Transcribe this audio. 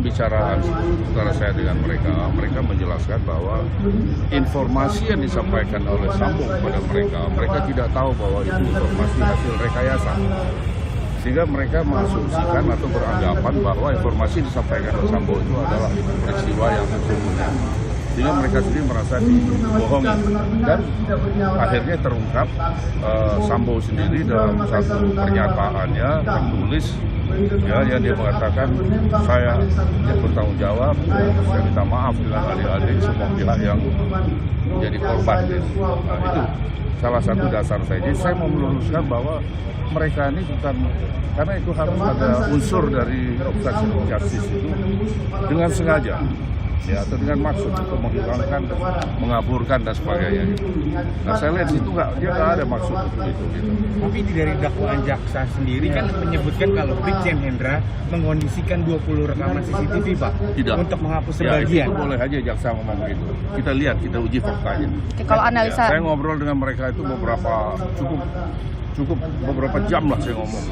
pembicaraan antara saya dengan mereka menjelaskan bahwa informasi yang disampaikan oleh Sambo kepada mereka tidak tahu bahwa itu informasi hasil rekayasa. Sehingga mereka mengasumsikan atau beranggapan bahwa informasi yang disampaikan oleh Sambo itu adalah peristiwa yang sesungguhnya. Sehingga mereka sendiri merasa dibohongi. Dan akhirnya terungkap Sambo sendiri dalam satu pernyataannya tertulis ya, yang dia mengatakan saya yang bertanggung jawab, saya minta maaf dengan adik-adik semua pihak yang menjadi korban. Nah, itu salah satu dasar saya. Jadi saya mau meluruskan bahwa mereka ini bukan, karena itu harus ada unsur dari obstruction of justice itu dengan sengaja, ya, atau dengan maksud untuk menghilangkan, mengaburkan dan sebagainya. Nah, saya lihat situ dia nggak ada maksud untuk itu. Gitu. Tapi dari dakwaan jaksa sendiri kan menyebutkan kalau Brigjen Hendra mengondisikan 20 rekaman CCTV, Pak, Tidak. untuk menghapus Ya, sebagian. itu boleh aja jaksa ngomong begitu. Kita lihat, kita uji faktanya. Oke, kalau analisa, Ya, saya ngobrol dengan mereka itu cukup beberapa jam lah saya ngomong.